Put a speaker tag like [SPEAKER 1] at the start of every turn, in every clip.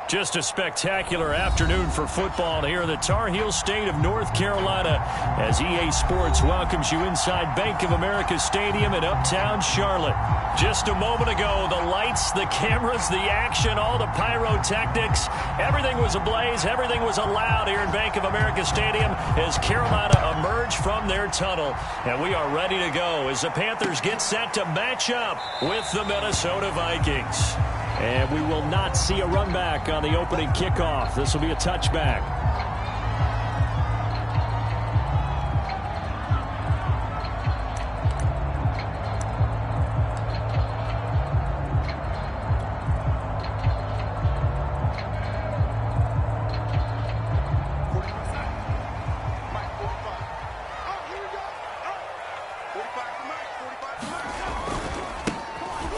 [SPEAKER 1] Just a spectacular afternoon for football here in the Tar Heel state of North Carolina as EA Sports welcomes you inside Bank of America Stadium in uptown Charlotte. Just a moment ago, the lights, the cameras, the action, all the pyrotechnics, everything was ablaze, everything was allowed here in Bank of America Stadium as Carolina emerged from their tunnel. And we are ready to go as the Panthers get set to match up with the Minnesota Vikings. And we will not see a run back on the opening kickoff. This will be a touchback.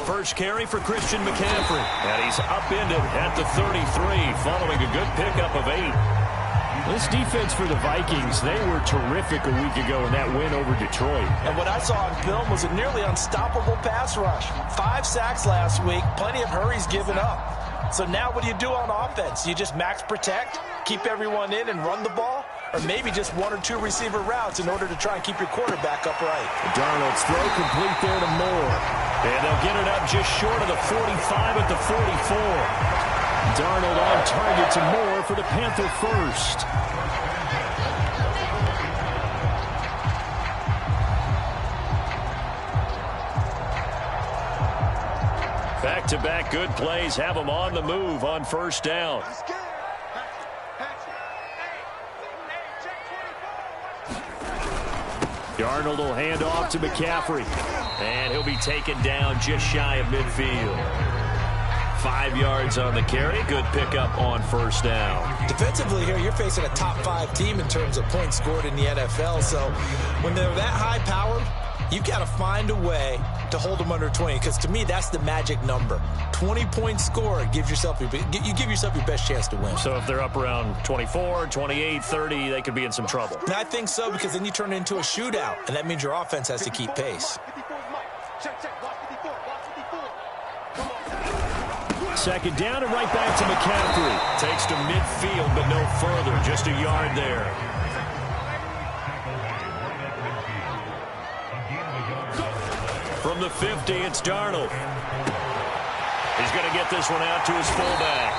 [SPEAKER 1] First carry for Christian McCaffrey. And he's upended at the 33 following a good pickup of 8. This defense for the Vikings, they were terrific a week ago in that win over Detroit.
[SPEAKER 2] And what I saw on film was a nearly unstoppable pass rush. 5 sacks last week, plenty of hurries given up. So now what do you do on offense? You just max protect, keep everyone in and run the ball? Or maybe just 1 or 2 receiver routes in order to try and keep your quarterback upright.
[SPEAKER 1] Darnold's throw complete there to Moore. And they'll get it up just short of the 45 at the 44. Darnold on target to Moore for the Panther first. Back-to-back good plays have them on the move on first down. Darnold will hand off to McCaffrey. And he'll be taken down just shy of midfield. 5 yards on the carry. Good pickup on first down.
[SPEAKER 2] Defensively here, you're facing a top 5 team in terms of points scored in the NFL. So when they're that high-powered, you've got to find a way to hold them under 20. Because to me, that's the magic number. 20 points scored, you give yourself your best chance to win.
[SPEAKER 1] So if they're up around 24, 28, 30, they could be in some trouble.
[SPEAKER 2] And I think so, because then you turn it into a shootout, and that means your offense has to keep pace.
[SPEAKER 1] Second down and right back to McCaffrey. Takes to midfield, but no further. Just a yard there. From the 50, it's Darnold. He's going to get this one out to his fullback.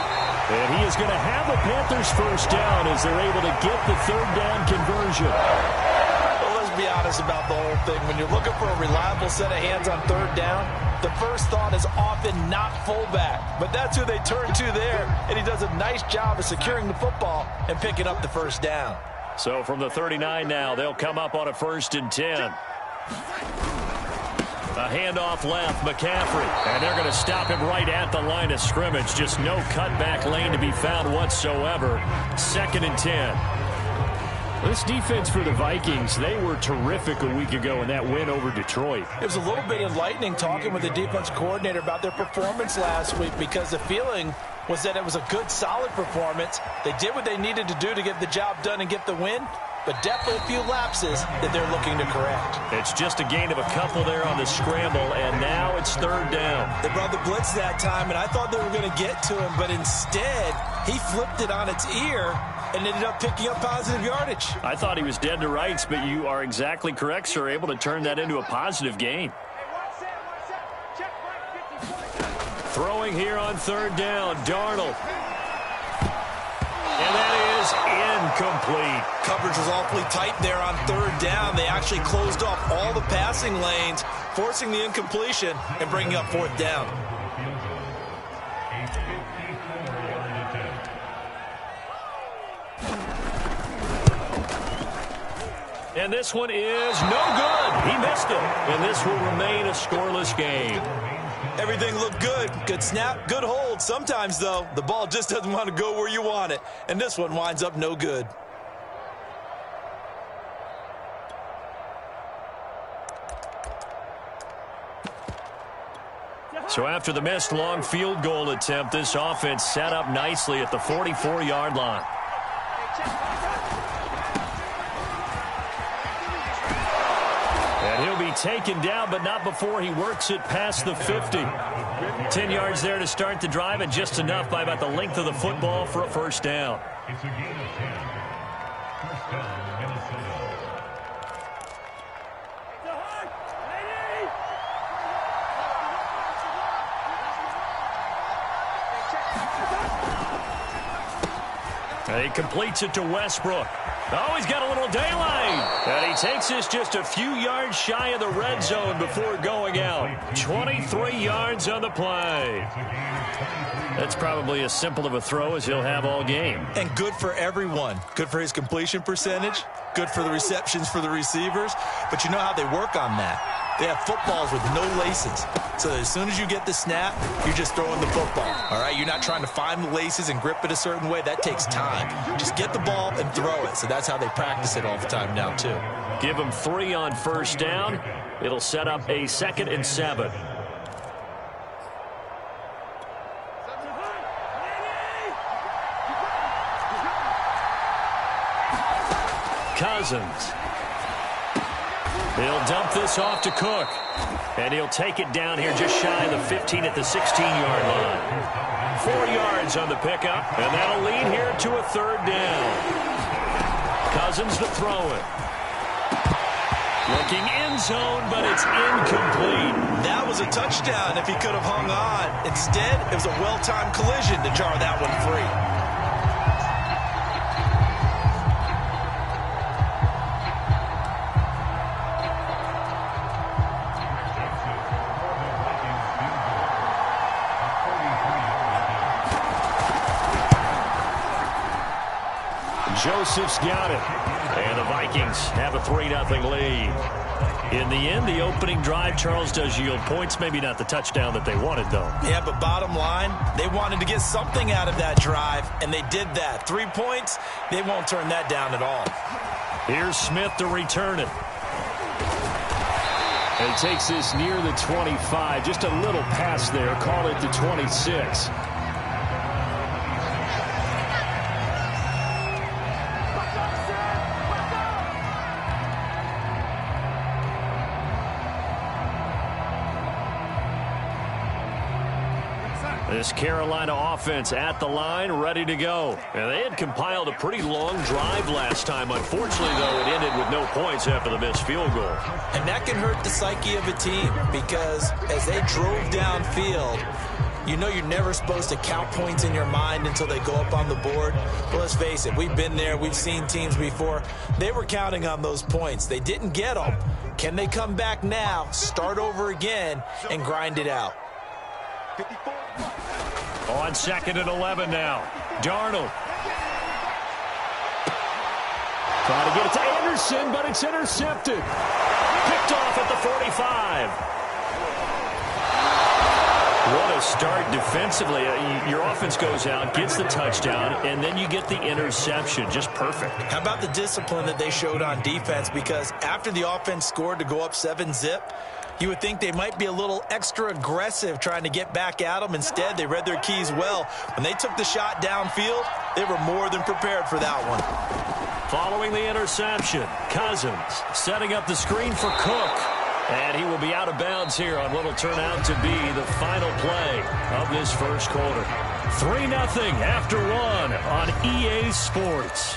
[SPEAKER 1] And he is going to have the Panthers first down as they're able to get the third down conversion.
[SPEAKER 2] Well, let's be honest about the whole thing. When you're looking for a reliable set of hands on third down, the first thought is often not fullback. But that's who they turn to there. And he does a nice job of securing the football and picking up the first down.
[SPEAKER 1] So from the 39 now, they'll come up on a 1st and 10. A handoff left, McCaffrey. And they're going to stop him right at the line of scrimmage. Just no cutback lane to be found whatsoever. 2nd and 10. This defense for the Vikings, they were terrific a week ago in that win over Detroit.
[SPEAKER 2] It was a little bit enlightening talking with the defense coordinator about their performance last week, because the feeling was that it was a good, solid performance. They did what they needed to do to get the job done and get the win, but definitely a few lapses that they're looking to correct.
[SPEAKER 1] It's just a gain of a couple there on the scramble, and now it's 3rd down.
[SPEAKER 2] They brought the blitz that time, and I thought they were going to get to him, but instead, he flipped it on its ear and ended up picking up positive yardage.
[SPEAKER 1] I thought he was dead to rights, but you are exactly correct, sir. Able to turn that into a positive gain. Throwing here on 3rd down, Darnold. And that is incomplete.
[SPEAKER 2] Coverage was awfully tight there on 3rd down. They actually closed off all the passing lanes, forcing the incompletion and bringing up 4th down.
[SPEAKER 1] And this one is no good. He missed it. And this will remain a scoreless game.
[SPEAKER 2] Everything looked good. Good snap, good hold. Sometimes, though, the ball just doesn't want to go where you want it. And this one winds up no good.
[SPEAKER 1] So after the missed long field goal attempt, this offense set up nicely at the 44-yard line. And he'll be taken down, but not before he works it past the 50. 10 yards there to start the drive, and just enough by about the length of the football for a first down.
[SPEAKER 3] It's a gain of 10. First down, Minnesota.
[SPEAKER 1] He completes it to Westbrook. Oh, he's got a little daylight. And he takes this just a few yards shy of the red zone before going out. 23 yards on the play. That's probably as simple of a throw as he'll have all game.
[SPEAKER 2] And good for everyone. Good for his completion percentage. Good for the receptions for the receivers. But you know how they work on that. They have footballs with no laces. So as soon as you get the snap, you're just throwing the football. All right, you're not trying to find the laces and grip it a certain way. That takes time. Just get the ball and throw it. So that's how they practice it all the time now, too.
[SPEAKER 1] Give him 3 on first down. It'll set up a 2nd and 7. Cousins. He'll dump this off to Cook. And he'll take it down here just shy of the 15 at the 16-yard line. 4 yards on the pickup, and that'll lead here to a 3rd down. Cousins to throw it. Looking end zone, but it's incomplete.
[SPEAKER 2] That was a touchdown if he could have hung on. Instead, it was a well-timed collision to jar that one free.
[SPEAKER 1] Joseph's got it. And the Vikings have a 3-0 lead. In the end, the opening drive, Charles, does yield points. Maybe not the touchdown that they wanted, though.
[SPEAKER 2] Yeah, but bottom line, they wanted to get something out of that drive, and they did that. 3 points, they won't turn that down at all.
[SPEAKER 1] Here's Smith to return it. And he takes this near the 25. Just a little pass there. Call it the 26. This Carolina offense at the line, ready to go. And they had compiled a pretty long drive last time. Unfortunately, though, it ended with no points after the missed field goal.
[SPEAKER 2] And that can hurt the psyche of a team because as they drove downfield, you know you're never supposed to count points in your mind until they go up on the board. But let's face it, we've been there. We've seen teams before. They were counting on those points. They didn't get them. Can they come back now, start over again, and grind it out?
[SPEAKER 3] 54.
[SPEAKER 1] On 2nd and 11 now. Darnold. Trying to get it to Anderson, but it's intercepted. Picked off at the 45. What a start defensively. Your offense goes out, gets the touchdown, and then you get the interception. Just perfect.
[SPEAKER 2] How about the discipline that they showed on defense? Because after the offense scored to go up 7-zip, you would think they might be a little extra aggressive trying to get back at them. Instead, they read their keys well. When they took the shot downfield, they were more than prepared for that one.
[SPEAKER 1] Following the interception, Cousins setting up the screen for Cook. And he will be out of bounds here on what will turn out to be the final play of this first quarter. 3-0 after 1 on EA Sports.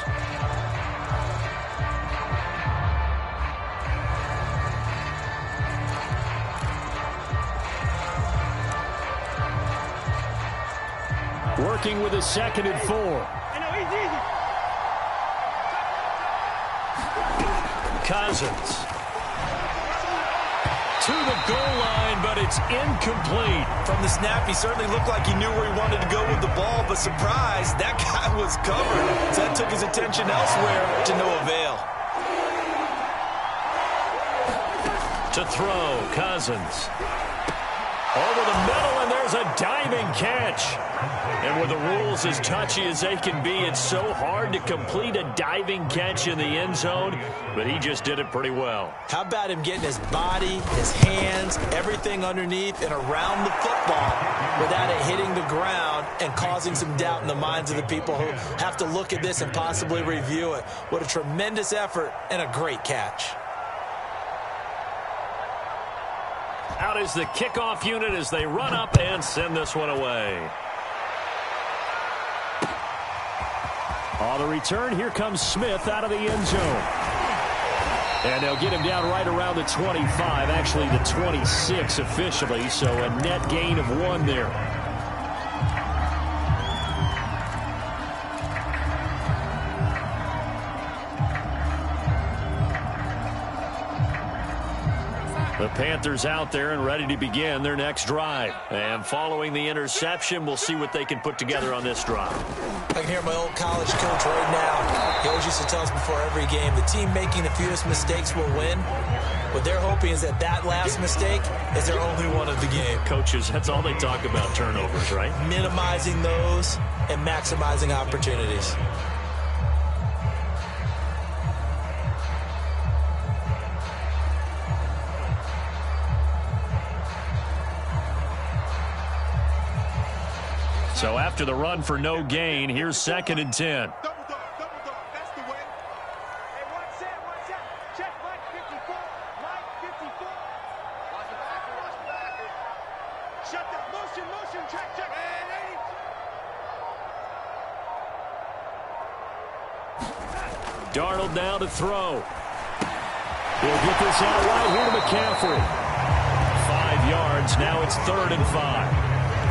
[SPEAKER 1] Working with a 2nd and 4. Cousins. To the goal line, but it's incomplete.
[SPEAKER 2] From the snap, he certainly looked like he knew where he wanted to go with the ball, but surprise, that guy was covered. So that took his attention elsewhere to no avail.
[SPEAKER 1] To throw, Cousins. Over the middle, and there's a diving catch. And with the rules as touchy as they can be, it's so hard to complete a diving catch in the end zone, but he just did it pretty well.
[SPEAKER 2] How about him getting his body, his hands, everything underneath and around the football without it hitting the ground and causing some doubt in the minds of the people who have to look at this and possibly review it. What a tremendous effort and a great catch.
[SPEAKER 1] Out is the kickoff unit as they run up and send this one away. On the return, here comes Smith out of the end zone. And they'll get him down right around the 25, actually the 26 officially, so a net gain of 1 there. The Panthers out there and ready to begin their next drive. And following the interception, we'll see what they can put together on this drive.
[SPEAKER 2] I can hear my old college coach right now. He always used to tell us before every game, the team making the fewest mistakes will win. What they're hoping is that last mistake is their only one of the game.
[SPEAKER 1] Coaches, that's all they talk about, turnovers, right?
[SPEAKER 2] Minimizing those and maximizing opportunities.
[SPEAKER 1] So after the run for no gain, here's 2nd and 10.
[SPEAKER 4] Double dog, that's the way. Hey, one set. Check Mike 54. Mike 54. Watch the backer. Shut that. Motion. Check. Man, 80.
[SPEAKER 1] Darnold now to throw. He'll get this out right here to McCaffrey. 5 yards. Now it's 3rd and 5.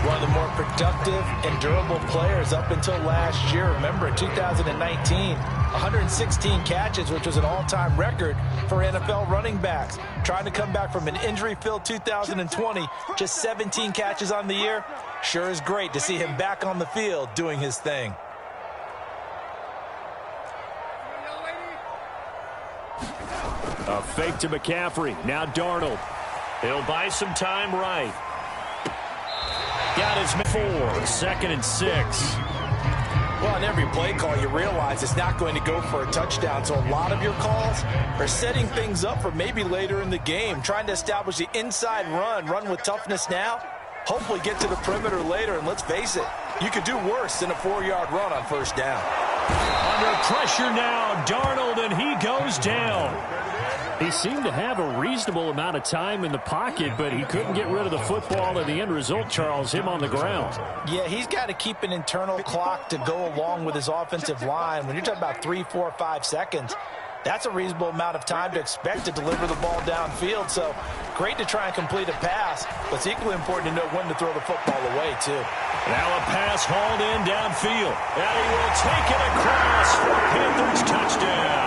[SPEAKER 2] One of the more productive and durable players up until last year. Remember, in 2019, 116 catches, which was an all-time record for NFL running backs. Trying to come back from an injury-filled 2020, just 17 catches on the year. Sure is great to see him back on the field doing his thing.
[SPEAKER 1] A fake to McCaffrey. Now Darnold. He'll buy some time right. Got his 4, 2nd and 6.
[SPEAKER 2] Well, on every play call, you realize it's not going to go for a touchdown. So a lot of your calls are setting things up for maybe later in the game, trying to establish the inside run with toughness now, hopefully get to the perimeter later. And let's face it, you could do worse than a 4-yard run on first down.
[SPEAKER 1] Under pressure now, Darnold, and he goes down. He seemed to have a reasonable amount of time in the pocket, but he couldn't get rid of the football, and the end result, Charles, him on the ground.
[SPEAKER 2] Yeah, he's got to keep an internal clock to go along with his offensive line. When you're talking about 3, 4, 5 seconds, that's a reasonable amount of time to expect to deliver the ball downfield. So great to try and complete a pass, but it's equally important to know when to throw the football away, too.
[SPEAKER 1] Now a pass hauled in downfield, and he will take it across for Panthers touchdown.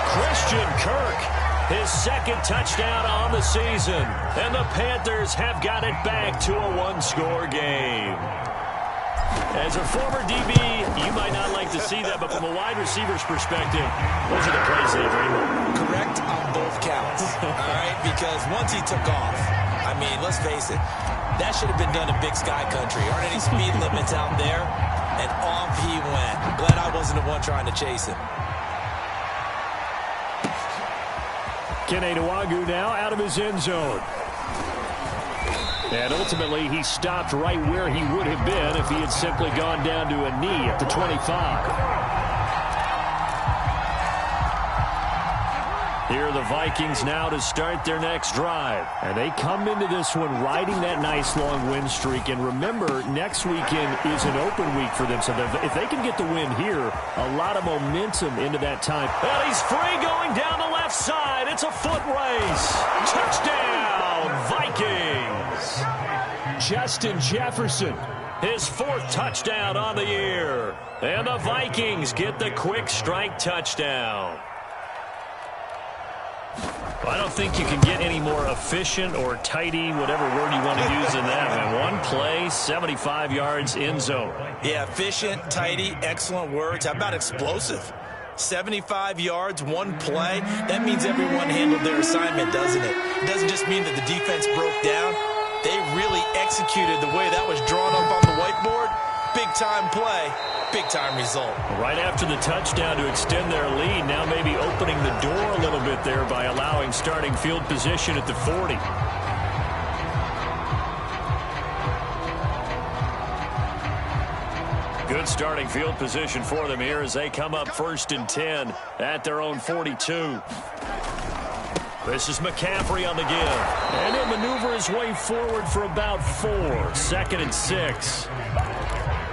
[SPEAKER 1] Christian Kirk, his 2nd touchdown on the season. And the Panthers have got it back to a 1-score game. As a former DB, you might not like to see that, but from a wide receiver's perspective, those are the plays they dream of.
[SPEAKER 2] Correct on both counts, all right? Because once he took off, I mean, let's face it, that should have been done in Big Sky Country. Aren't any speed limits out there? And off he went. Glad I wasn't the one trying to chase him.
[SPEAKER 1] Kene Nwangwu now out of his end zone. And ultimately, he stopped right where he would have been if he had simply gone down to a knee at the 25. Here are the Vikings now to start their next drive. And they come into this one riding that nice long win streak. And remember, next weekend is an open week for them. So if they can get the win here, a lot of momentum into that time. And he's free going down the left side. It's a foot race. Touchdown, Vikings. Justin Jefferson, his 4th touchdown on the year. And the Vikings get the quick strike touchdown. I don't think you can get any more efficient or tidy, whatever word you want to use in that, man. One play, 75 yards, end zone.
[SPEAKER 2] Yeah, efficient, tidy, excellent words. How about explosive? 75 yards, one play. That means everyone handled their assignment, doesn't it? It doesn't just mean that the defense broke down. They really executed the way that was drawn up on the whiteboard. Big-time play, big-time result.
[SPEAKER 1] Right after the touchdown to extend their lead, now maybe opening the door a little bit there by allowing starting field position at the 40. Good starting field position for them here as they come up 1st and 10 at their own 42. This is McCaffrey on the give. And he'll maneuver his way forward for about 4. 2nd and 6.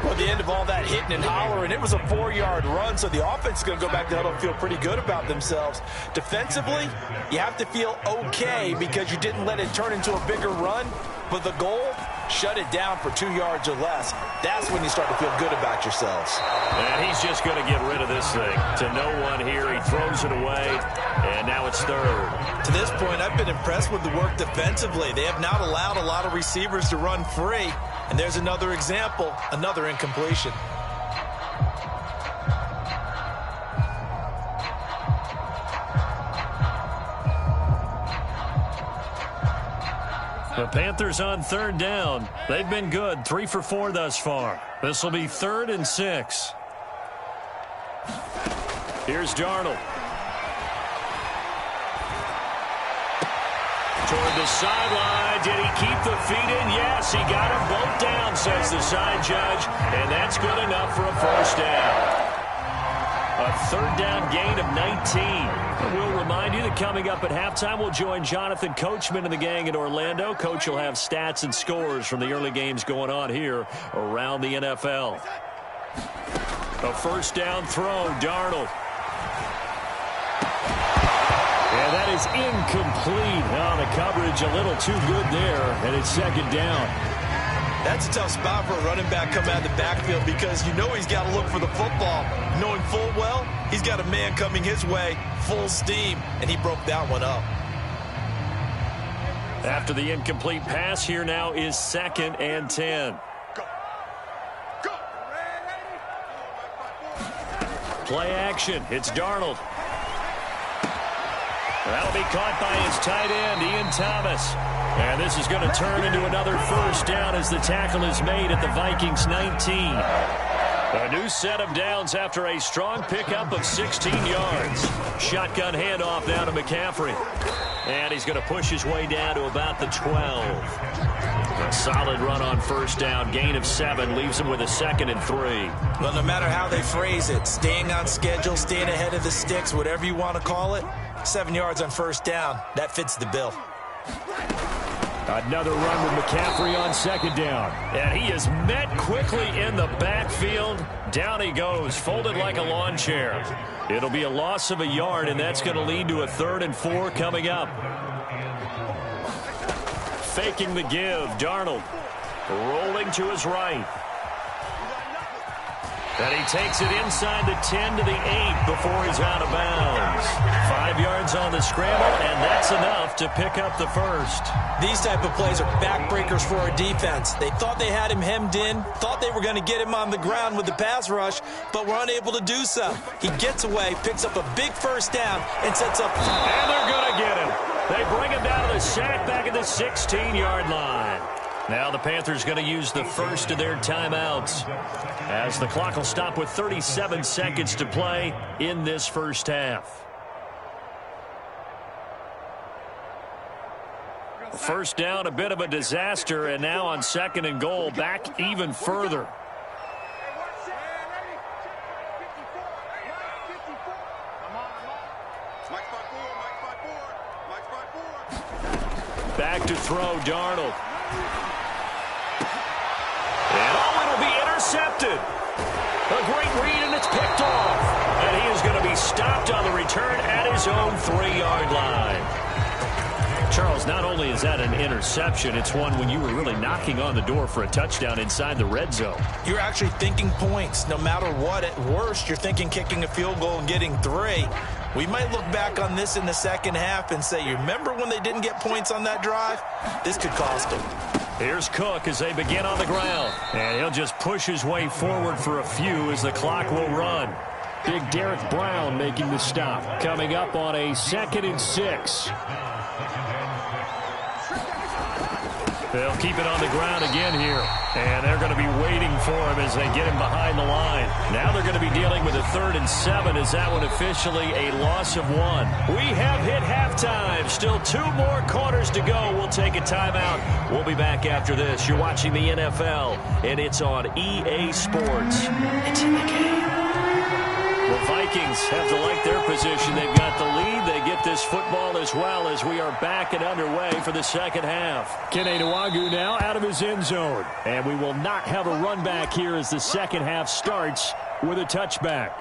[SPEAKER 2] Well, at the end of all that hitting and hollering, it was a 4-yard run, so the offense is going to go back to huddle and feel pretty good about themselves. Defensively, you have to feel okay because you didn't let it turn into a bigger run, but the goal, shut it down for 2 yards or less. That's when you start to feel good about yourselves.
[SPEAKER 1] And he's just going to get rid of this thing. To no one here, he throws it away, and now it's 3rd.
[SPEAKER 2] To this point, I've been impressed with the work defensively. They have not allowed a lot of receivers to run free. And there's another example, another incompletion.
[SPEAKER 1] The Panthers on 3rd down. They've been good, 3 for 4 thus far. This will be 3rd and 6. Here's Darnold. Toward the sideline. Did he keep the feet in? Yes, he got them both down, says the side judge. And that's good enough for a 1st down. A 3rd down gain of 19. We'll remind you that coming up at halftime, we'll join Jonathan Coachman and the gang in Orlando. Coach will have stats and scores from the early games going on here around the NFL. A 1st down throw, Darnold. And that is incomplete. Oh, the coverage a little too good there, and it's 2nd down.
[SPEAKER 2] That's a tough spot for a running back coming out of the backfield because you know he's got to look for the football. Knowing full well, he's got a man coming his way, full steam, and he broke that one up.
[SPEAKER 1] After the incomplete pass, here now is 2nd and 10. Play action. It's Darnold. That'll be caught by his tight end, Ian Thomas. And this is going to turn into another 1st down as the tackle is made at the Vikings 19. A new set of downs after a strong pickup of 16 yards. Shotgun handoff now to McCaffrey. And he's going to push his way down to about the 12. A solid run on 1st down. Gain of 7 leaves him with a 2nd and 3.
[SPEAKER 2] Well, no matter how they phrase it, staying on schedule, staying ahead of the sticks, whatever you want to call it, 7 yards on 1st down. That fits the bill.
[SPEAKER 1] Another run with McCaffrey on 2nd down. And he is met quickly in the backfield. Down he goes, folded like a lawn chair. It'll be a loss of a yard, and that's going to lead to a 3rd and 4 coming up. Faking the give, Darnold. Rolling to his right. And he takes it inside the 10 to the 8 before he's out of bounds. 5 yards on the scramble, and that's enough to pick up the 1st.
[SPEAKER 2] These type of plays are backbreakers for our defense. They thought they had him hemmed in, thought they were going to get him on the ground with the pass rush, but were unable to do so. He gets away, picks up a big 1st down, and sets up.
[SPEAKER 1] And they're going to get him. They bring him down to the sack back at the 16-yard line. Now the Panthers going to use the 1st of their timeouts as the clock will stop with 37 seconds to play in this 1st half. 1st down, a bit of a disaster, and now on 2nd and goal, back even further. Back to throw, Darnold. And it'll be intercepted. A great read, and it's picked off. And he is going to be stopped on the return at his own 3-yard line. Charles, not only is that an interception, it's one when you were really knocking on the door for a touchdown inside the red zone.
[SPEAKER 2] You're actually thinking points. No matter what, at worst, you're thinking kicking a field goal and getting 3. We might look back on this in the 2nd half and say, you remember when they didn't get points on that drive? This could cost them.
[SPEAKER 1] Here's Cook as they begin on the ground. And he'll just push his way forward for a few as the clock will run. Big Derek Brown making the stop. Coming up on a 2nd and 6. They'll keep it on the ground again here. And they're going to be waiting for him as they get him behind the line. Now they're going to be dealing with a 3rd and 7 as that one officially a loss of 1. We have hit halftime. Still 2 more quarters to go. We'll take a timeout. We'll be back after this. You're watching the NFL, and it's on EA Sports. It's in the game. The Vikings have to like their position. They've got the lead. They get this football as well as we are back and underway for the second half. Kene Nwangwu now out of his end zone. And we will not have a run back here as the second half starts with a touchback.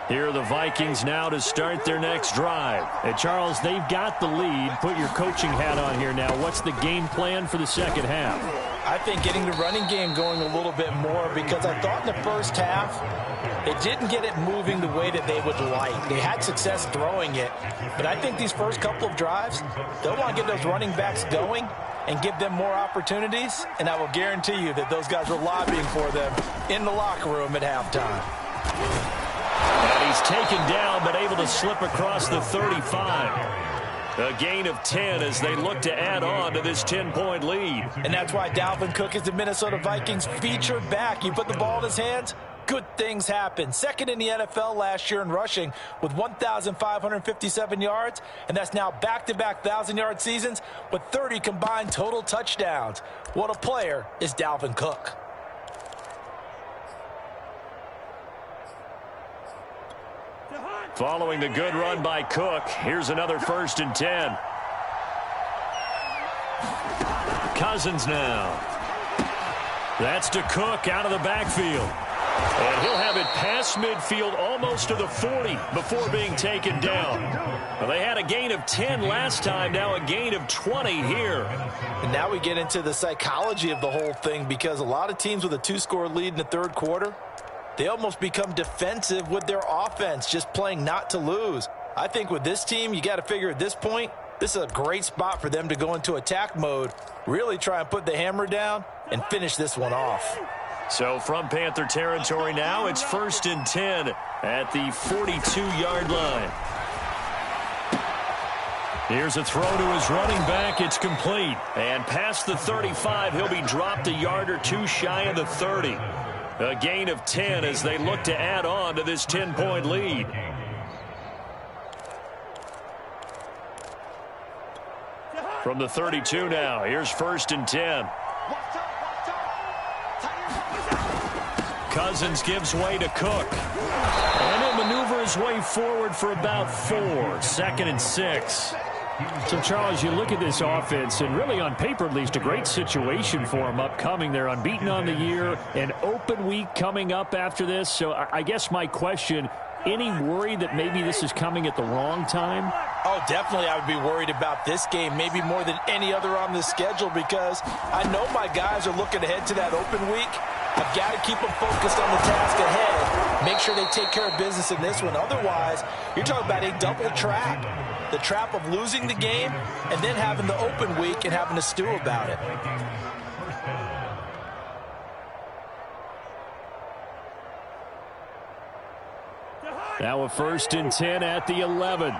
[SPEAKER 1] Here are the Vikings now to start their next drive. And Charles, they've got the lead. Put your coaching hat on here now. What's the game plan for the second half?
[SPEAKER 2] I think getting the running game going a little bit more, because I thought in the first half it didn't get it moving the way that they would like. They had success throwing it, but I think these first couple of drives, they'll want to get those running backs going and give them more opportunities, and I will guarantee you that those guys were lobbying for them in the locker room at halftime.
[SPEAKER 1] And he's taken down, but able to slip across the 35. A gain of 10 as they look to add on to this 10-point lead.
[SPEAKER 2] And that's why Dalvin Cook is the Minnesota Vikings featured back. You put the ball in his hands, good things happen. Second in the NFL last year in rushing with 1,557 yards, and that's now back-to-back 1,000-yard seasons with 30 combined total touchdowns. What a player is Dalvin Cook.
[SPEAKER 1] Following the good run by Cook, here's another 1st and 10. Cousins now. That's to Cook out of the backfield. And he'll have it past midfield almost to the 40 before being taken down. Well, they had a gain of 10 last time, now a gain of 20 here.
[SPEAKER 2] And now we get into the psychology of the whole thing, because a lot of teams with a 2-score lead in the third quarter, they almost become defensive with their offense, just playing not to lose. I think with this team, you got to figure at this point, this is a great spot for them to go into attack mode, really try and put the hammer down and finish this one off.
[SPEAKER 1] So from Panther territory now, it's 1st and 10 at the 42-yard line. Here's a throw to his running back. It's complete. And past the 35, he'll be dropped a yard or two shy of the 30. A gain of 10 as they look to add on to this 10-point lead. From the 32 now, here's 1st and 10. Cousins gives way to Cook. And he'll maneuver his way forward for about 4. 2nd and 6. So, Charles, you look at this offense, and really on paper at least, a great situation for them upcoming. They're unbeaten on the year, an open week coming up after this. So I guess my question, any worry that maybe this is coming at the wrong time?
[SPEAKER 2] Oh, definitely I would be worried about this game, maybe more than any other on the schedule, because I know my guys are looking ahead to that open week. I've got to keep them focused on the task ahead, make sure they take care of business in this one. Otherwise, you're talking about a double trap. The trap of losing the game and then having the open week and having to stew about it.
[SPEAKER 1] Now a 1st and 10 at the 11.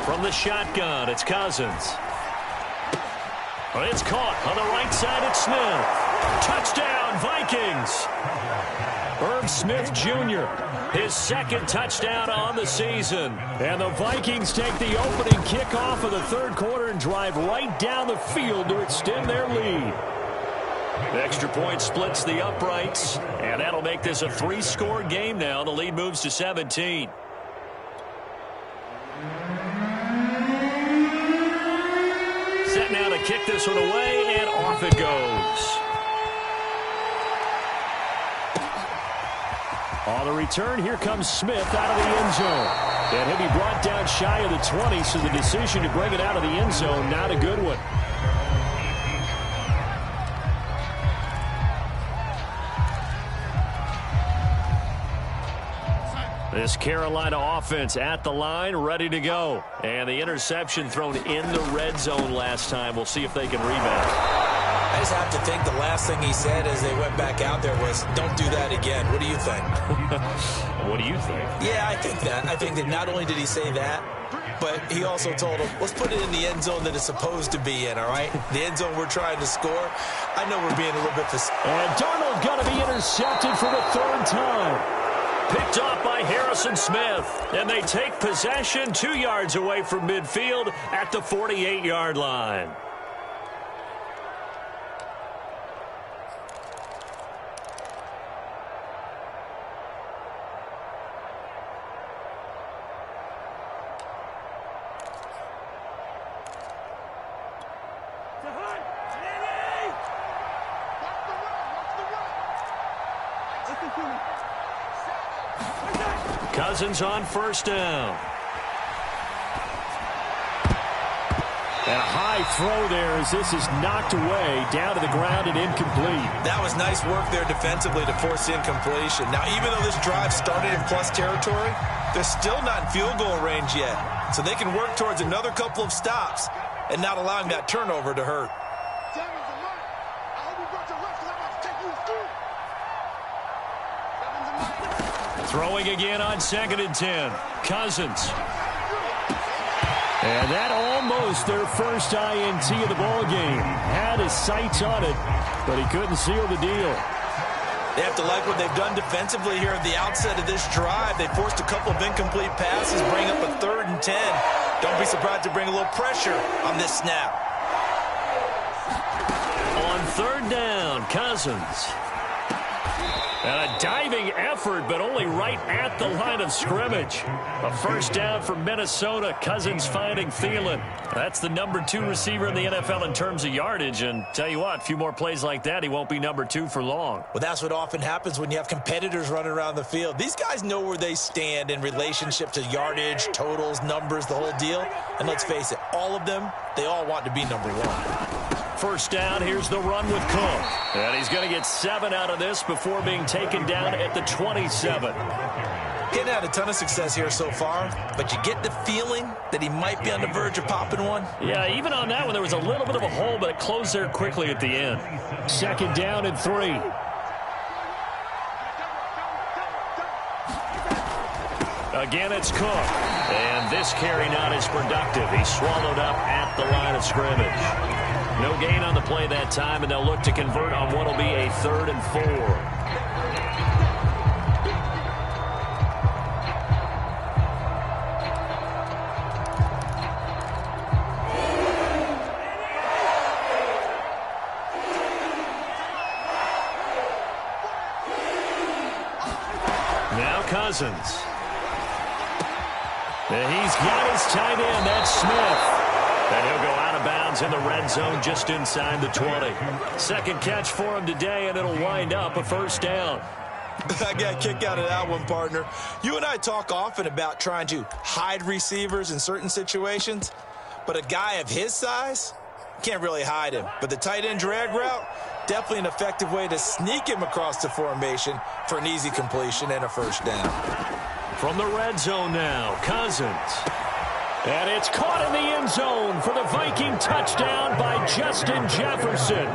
[SPEAKER 1] From the shotgun, it's Cousins. It's caught on the right side. It's Smith. Touchdown, Vikings. Irv Smith Jr., his 2nd touchdown on the season. And the Vikings take the opening kickoff of the third quarter and drive right down the field to extend their lead. The extra point splits the uprights, and that'll make this a 3-score game now. The lead moves to 17. Set now to kick this one away, and off it goes. On the return, here comes Smith out of the end zone. And he'll be brought down shy of the 20, so the decision to bring it out of the end zone, not a good one. This Carolina offense at the line, ready to go. And the interception thrown in the red zone last time. We'll see if they can rebound.
[SPEAKER 2] I just have to think the last thing he said as they went back out there was, don't do that again. What do you think?
[SPEAKER 1] What do you think?
[SPEAKER 2] Yeah, I think that not only did he say that, but he also told him, let's put it in the end zone that it's supposed to be in, all right? The end zone we're trying to score. I know we're being a little bit...
[SPEAKER 1] And Darnold going to be intercepted for the third time. Picked off by Harrison Smith. And they take possession 2 yards away from midfield at the 48-yard line. Cousins on first down. And a high throw there as this is knocked away, down to the ground and incomplete.
[SPEAKER 2] That was nice work there defensively to force incompletion. Now, even though this drive started in plus territory, they're still not in field goal range yet. So they can work towards another couple of stops and not allowing that turnover to hurt.
[SPEAKER 1] Throwing again on 2nd and 10. Cousins. And that almost their first INT of the ball game. Had his sights on it, but he couldn't seal the deal.
[SPEAKER 2] They have to like what they've done defensively here at the outset of this drive. They forced a couple of incomplete passes, bring up a 3rd and 10. Don't be surprised to bring a little pressure on this snap.
[SPEAKER 1] On 3rd down, Cousins. And a diving effort, but only right at the line of scrimmage. A first down for Minnesota. Cousins finding Thielen. That's the number 2 receiver in the NFL in terms of yardage. And tell you what, a few more plays like that, he won't be number 2 for long.
[SPEAKER 2] Well, that's what often happens when you have competitors running around the field. These guys know where they stand in relationship to yardage, totals, numbers, the whole deal. And let's face it, all of them, they all want to be number 1.
[SPEAKER 1] First down, here's the run with Cook. And he's going to get 7 out of this before being taken down at the 27.
[SPEAKER 2] Getting had a ton of success here so far, but you get the feeling that he might be on the verge of popping one.
[SPEAKER 1] Yeah, even on that one, there was a little bit of a hole, but it closed there quickly at the end. 2nd down and 3. Again, it's Cook. And this carry not as productive. He's swallowed up at the line of scrimmage. No gain on the play that time, and they'll look to convert on what will be a 3rd and 4. Now Cousins. And he's got his tight end. That's Smith. And he'll go out of bounds in the red zone just inside the 20. Second catch for him today, and it'll wind up a first down.
[SPEAKER 2] I got a kick out of that one, partner. You and I talk often about trying to hide receivers in certain situations, but a guy of his size can't really hide him. But the tight end drag route, definitely an effective way to sneak him across the formation for an easy completion and a first down.
[SPEAKER 1] From the red zone now, Cousins. And it's caught in the end zone for the Viking touchdown by Justin Jefferson.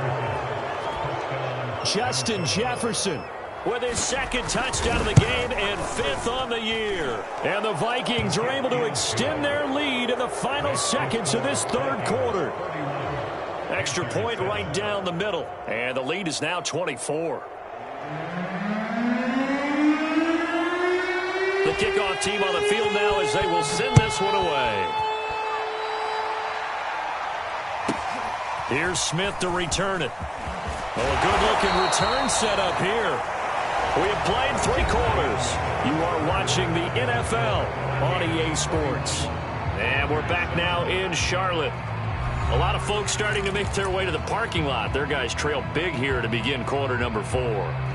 [SPEAKER 1] Justin Jefferson with his 2nd touchdown of the game and 5th on the year. And the Vikings are able to extend their lead in the final seconds of this 3rd quarter. Extra point right down the middle. And the lead is now 24. The kickoff team on the field now as they will send this one away. Here's Smith to return it. Well, a good-looking return set up here. We have played 3 quarters. You are watching the NFL on EA Sports. And we're back now in Charlotte. A lot of folks starting to make their way to the parking lot. Their guys trail big here to begin quarter number 4.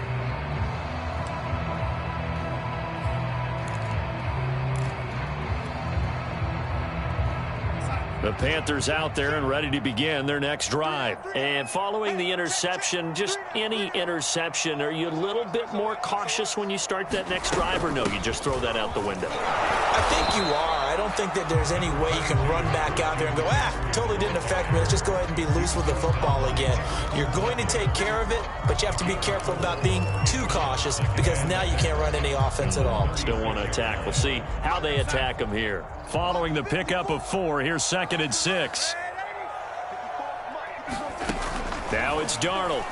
[SPEAKER 1] The Panthers out there and ready to begin their next drive. And following the interception, just any interception, are you a little bit more cautious when you start that next drive, or no, you just throw that out the window?
[SPEAKER 2] I think you are. I don't think that there's any way you can run back out there and go, totally didn't affect me. Let's just go ahead and be loose with the football again. You're going to take care of it, but you have to be careful about being too cautious because now you can't run any offense at all.
[SPEAKER 1] Still want to attack. We'll see how they attack them here. Following the pickup of 4, here's 2nd and 6. Now it's Darnold.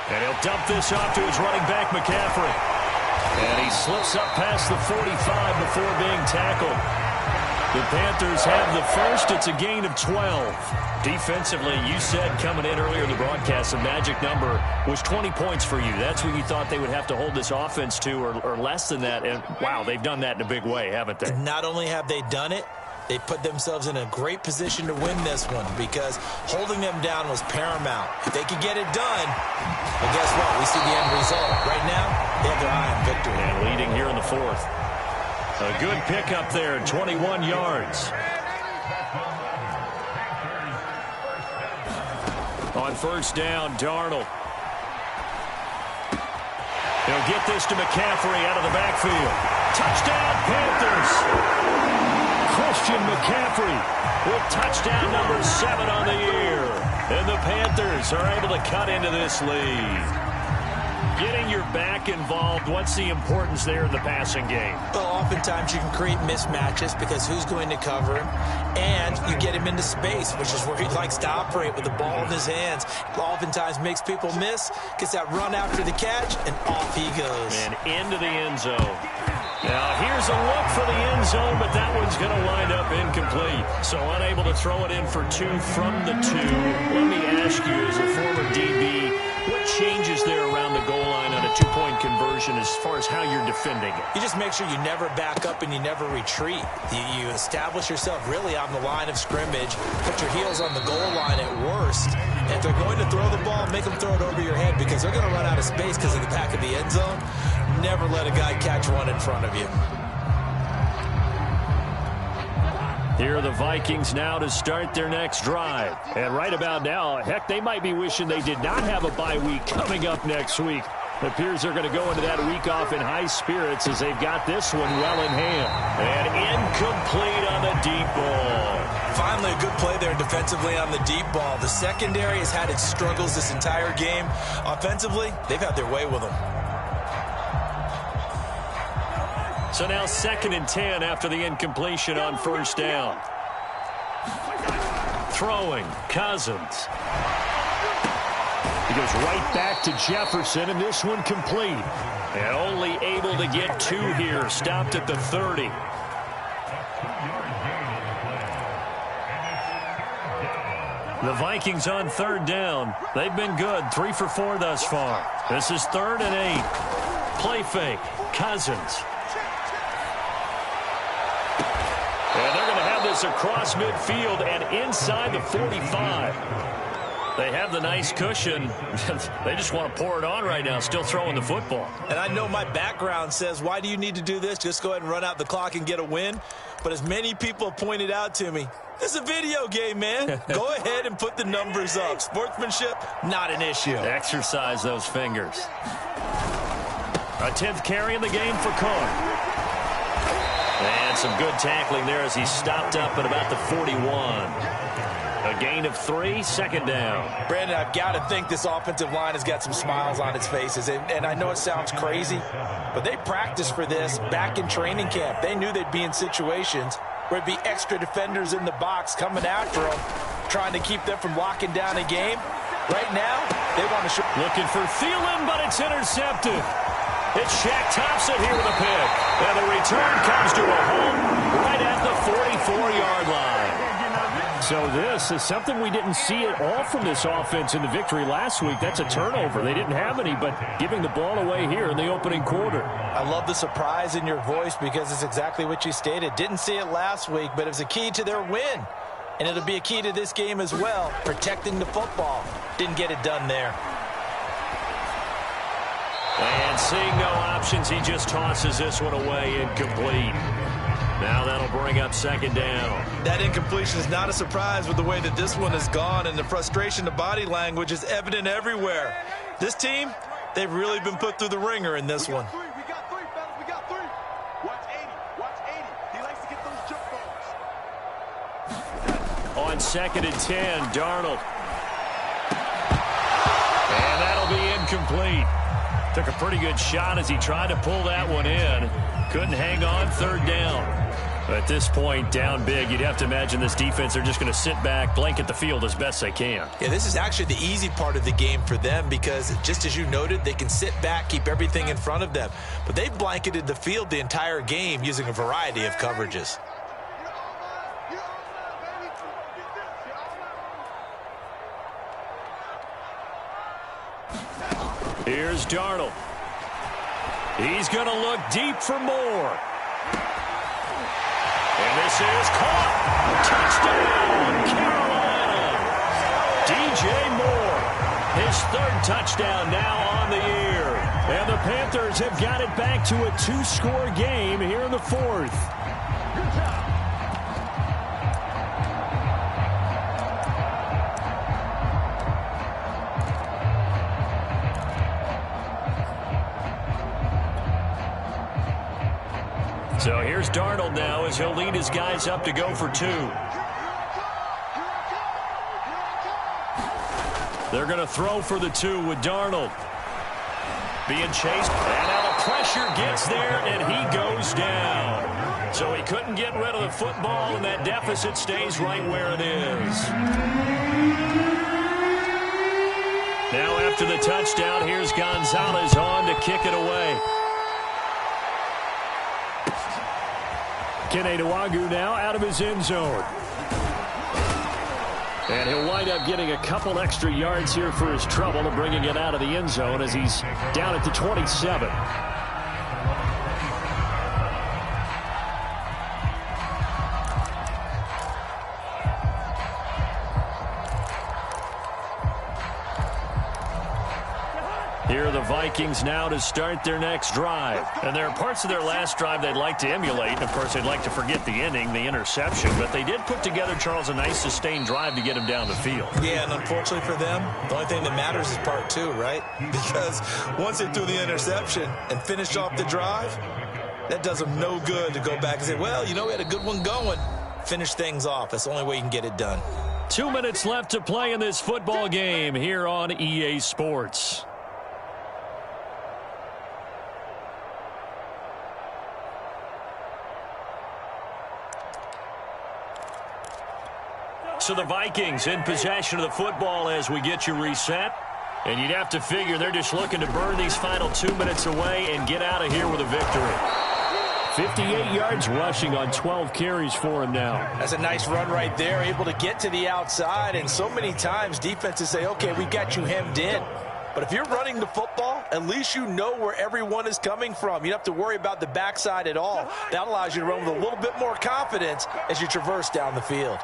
[SPEAKER 1] And he'll dump this off to his running back, McCaffrey. And he slips up past the 45 before being tackled. The Panthers have the first. It's a gain of 12. Defensively, you said coming in earlier in the broadcast, the magic number was 20 points for you. That's what you thought they would have to hold this offense to or less than that. And, wow, they've done that in a big way, haven't they?
[SPEAKER 2] And not only have they done it, they put themselves in a great position to win this one because holding them down was paramount. If they could get it done, well, guess what? We see the end result. Right now, they have their eye on victory.
[SPEAKER 1] And leading here in the 4th. A good pickup there, 21 yards. On 1st down, Darnold. He'll get this to McCaffrey out of the backfield. Touchdown, Panthers! Christian McCaffrey with touchdown number 7 on the year. And the Panthers are able to cut into this lead. Getting your back involved, what's the importance there in the passing game?
[SPEAKER 2] Well, oftentimes you can create mismatches because who's going to cover him? And you get him into space, which is where he likes to operate with the ball in his hands. Oftentimes makes people miss, gets that run after the catch, and off he goes.
[SPEAKER 1] And into the end zone. Now, here's a look for the end zone, but that one's going to wind up incomplete. So unable to throw it in for 2 from the 2. Let me ask you, as a former DB, what changes there around the goal line on a 2-point conversion as far as how you're defending it?
[SPEAKER 2] You just make sure you never back up and you never retreat. You establish yourself really on the line of scrimmage, put your heels on the goal line at worst. And if they're going to throw the ball, make them throw it over your head because they're going to run out of space because of the back of the end zone. Never let a guy catch one in front of you.
[SPEAKER 1] Here are the Vikings now to start their next drive. And right about now, heck, they might be wishing they did not have a bye week coming up next week. It appears they're going to go into that week off in high spirits as they've got this one well in hand. And incomplete on the deep ball.
[SPEAKER 2] Finally, a good play there defensively on the deep ball. The secondary has had its struggles this entire game. Offensively, they've had their way with them.
[SPEAKER 1] So now 2nd and 10 after the incompletion on 1st down. Throwing, Cousins. He goes right back to Jefferson, and this one complete. And only able to get 2 here, stopped at the 30. The Vikings on 3rd down. They've been good, 3 for 4 thus far. This is 3rd and 8. Play fake, Cousins. And they're going to have this across midfield and inside the 45. They have the nice cushion. They just want to pour it on right now, still throwing the football.
[SPEAKER 2] And I know my background says, why do you need to do this? Just go ahead and run out the clock and get a win. But as many people pointed out to me, this is a video game, man. Go ahead and put the numbers up. Sportsmanship, not an issue.
[SPEAKER 1] Exercise those fingers. A 10th carry in the game for Carr. And some good tackling there as he stopped up at about the 41. A gain of 3, 2nd down.
[SPEAKER 2] Brandon, I've got to think this offensive line has got some smiles on its faces. And I know it sounds crazy, but they practiced for this back in training camp. They knew they'd be in situations where it'd be extra defenders in the box coming after them, trying to keep them from locking down a game. Right now, they want to show.
[SPEAKER 1] Looking for Thielen, but it's intercepted. It's Shaq Thompson here with a pick. And the return comes to a home right at the 44-yard line. So this is something we didn't see at all from this offense in the victory last week. That's a turnover. They didn't have any, but giving the ball away here in the opening quarter.
[SPEAKER 2] I love the surprise in your voice because it's exactly what you stated. Didn't see it last week, but it was a key to their win. And it'll be a key to this game as well, protecting the football. Didn't get it done there.
[SPEAKER 1] And seeing no options, he just tosses this one away, incomplete. Now that'll bring up 2nd down.
[SPEAKER 2] That incompletion is not a surprise with the way that this one has gone, and the frustration, the body language is evident everywhere. This team, they've really been put through the ringer in this one.
[SPEAKER 4] We got 3, fellas. We got 3. Watch 80. Watch 80.
[SPEAKER 1] on 2nd and 10. Darnold. And that'll be incomplete. Took a pretty good shot as he tried to pull that one in. Couldn't hang on, 3rd down. At this point, down big, you'd have to imagine this defense are just going to sit back, blanket the field as best they can.
[SPEAKER 2] Yeah, this is actually the easy part of the game for them because, just as you noted, they can sit back, keep everything in front of them. But they've blanketed the field the entire game using a variety of coverages.
[SPEAKER 1] Here's Darnold. He's going to look deep for more. And this is caught. Touchdown, Carolina. DJ Moore, his 3rd touchdown now on the year. And the Panthers have got it back to a 2-score game here in the 4th.
[SPEAKER 4] Good job.
[SPEAKER 1] So here's Darnold now as he'll lead his guys up to go for 2. They're going to throw for the 2 with Darnold. Being chased, and now the pressure gets there, and he goes down. So he couldn't get rid of the football, and that deficit stays right where it is. Now after the touchdown, here's Gonzalez on to kick it away. Kene Nwangwu now out of his end zone. And he'll wind up getting a couple extra yards here for his trouble and bringing it out of the end zone as he's down at the 27. Here are the Vikings now to start their next drive. And there are parts of their last drive they'd like to emulate. And, of course, they'd like to forget the ending, the interception. But they did put together, Charles, a nice sustained drive to get him down the field.
[SPEAKER 2] Yeah, and unfortunately for them, the only thing that matters is part 2, right? Because once they threw the interception and finished off the drive, that does them no good to go back and say, well, you know, we had a good one going. Finish things off. That's the only way you can get it done.
[SPEAKER 1] 2 minutes left to play in this football game here on EA Sports. So the Vikings in possession of the football as we get you reset. And you'd have to figure they're just looking to burn these final 2 minutes away and get out of here with a victory. 58 yards rushing on 12 carries for him now.
[SPEAKER 2] That's a nice run right there, able to get to the outside. And so many times defenses say, okay, we got you hemmed in. But if you're running the football, at least you know where everyone is coming from. You don't have to worry about the backside at all. That allows you to run with a little bit more confidence as you traverse down the field.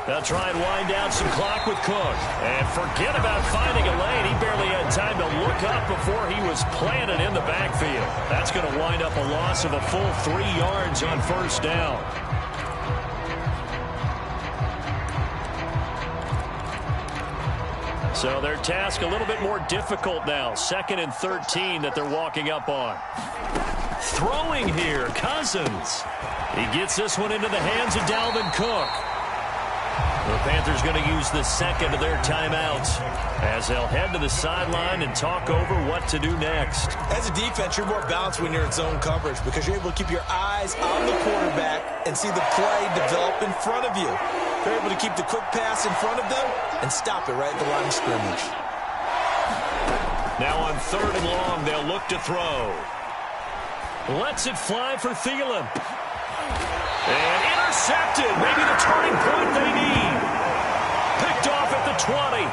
[SPEAKER 1] They'll try and wind down some clock with Cook. And forget about finding a lane. He barely had time to look up before he was planted in the backfield. That's going to wind up a loss of a full 3 yards on 1st down. So their task a little bit more difficult now. 2nd and 13 that they're walking up on. Throwing here, Cousins. He gets this one into the hands of Dalvin Cook. The Panthers going to use the 2nd of their timeouts as they'll head to the sideline and talk over what to do next.
[SPEAKER 2] As a defense, you're more balanced when you're in zone coverage because you're able to keep your eyes on the quarterback and see the play develop in front of you. They're able to keep the quick pass in front of them and stop it right at the line of scrimmage.
[SPEAKER 1] Now on 3rd and long, they'll look to throw. Lets it fly for Thielen. And intercepted. Maybe the turning point they need. Picked off at the 20.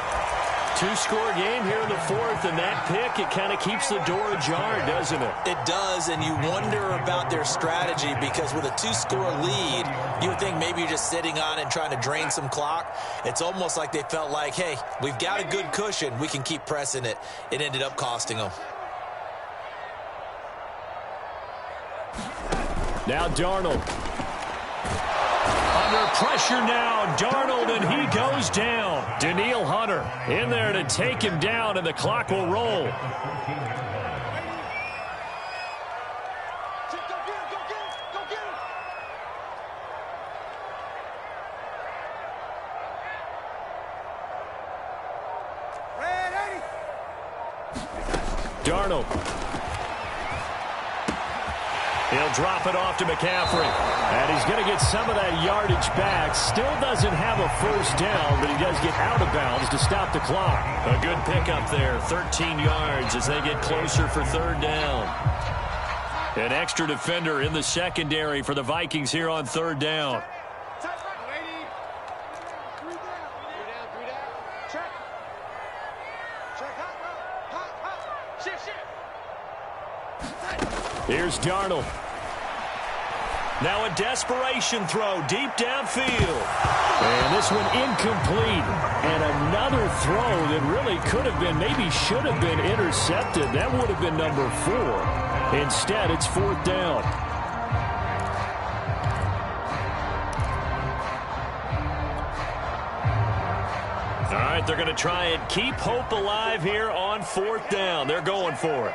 [SPEAKER 1] 2-score game here in the 4th, and that pick, it kind of keeps the door ajar, doesn't it?
[SPEAKER 2] It does, and you wonder about their strategy because with a 2-score lead, you would think maybe you're just sitting on it and trying to drain some clock. It's almost like they felt like, hey, we've got a good cushion. We can keep pressing it. It ended up costing them.
[SPEAKER 1] Now Darnold. Under pressure now, Darnold, and he goes down. Danielle Hunter in there to take him down, and the clock will roll. Darnold. He'll drop it off to McCaffrey. And he's going to get some of that yardage back. Still doesn't have a first down, but he does get out of bounds to stop the clock. A good pickup there, 13 yards as they get closer for third down. An extra defender in the secondary for the Vikings here on third down. Here's Darnold. Now a desperation throw deep downfield. And this one incomplete. And another throw that really could have been, maybe should have been intercepted. That would have been number 4. Instead, it's fourth down. All right, they're going to try and keep hope alive here on fourth down. They're going for it.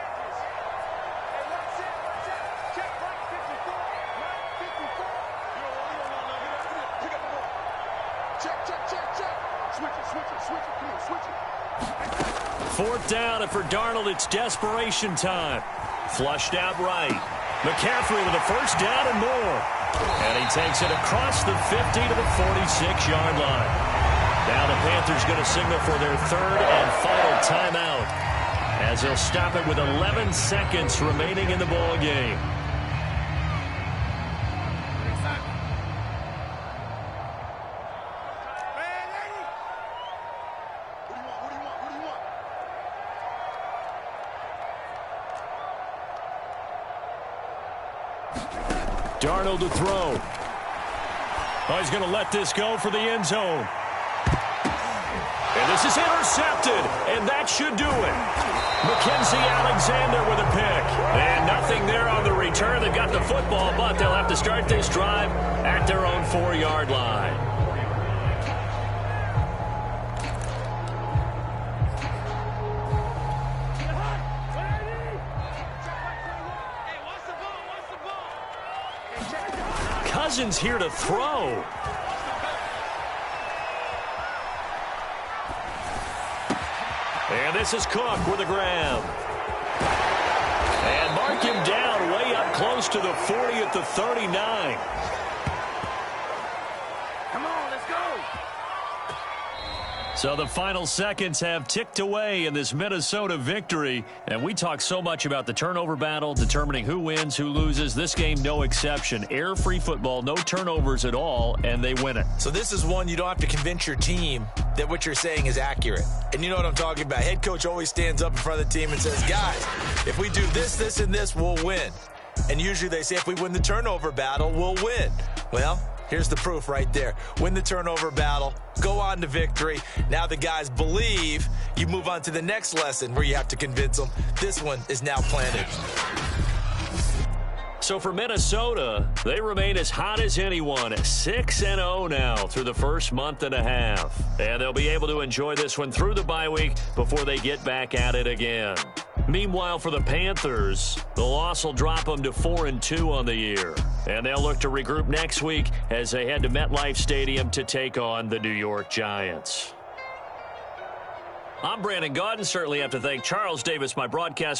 [SPEAKER 1] Fourth down, and for Darnold, it's desperation time. Flushed out right. McCaffrey with a first down and more. And he takes it across the 50 to the 46-yard line. Now the Panthers going to signal for their third and final timeout, as they'll stop it with 11 seconds remaining in the ball game. Darnold to throw. Oh, he's going to let this go for the end zone. And this is intercepted, and that should do it. Mackenzie Alexander with a pick. And nothing there on the return. They've got the football, but they'll have to start this drive at their own 4-yard line. Cousins here to throw. And this is Cook with a grab. And mark him down way up close to the 40 at the 39.
[SPEAKER 4] Come on, let's go.
[SPEAKER 1] So the final seconds have ticked away in this Minnesota victory. And we talk so much about the turnover battle, determining who wins, who loses. This game, no exception. Air-free football, no turnovers at all, and they win it.
[SPEAKER 2] So this is one you don't have to convince your team that what you're saying is accurate. And you know what I'm talking about. Head coach always stands up in front of the team and says, guys, if we do this, this, and this, we'll win. And usually they say if we win the turnover battle, we'll win. Well, here's the proof right there. Win the turnover battle, go on to victory. Now the guys believe. You move on to the next lesson where you have to convince them. This one is now planted.
[SPEAKER 1] So for Minnesota, they remain as hot as anyone, 6-0 now through the first month and a half. And they'll be able to enjoy this one through the bye week before they get back at it again. Meanwhile, for the Panthers, the loss will drop them to 4-2 on the year. And they'll look to regroup next week as they head to MetLife Stadium to take on the New York Giants. I'm Brandon Gaudin. Certainly have to thank Charles Davis, my broadcast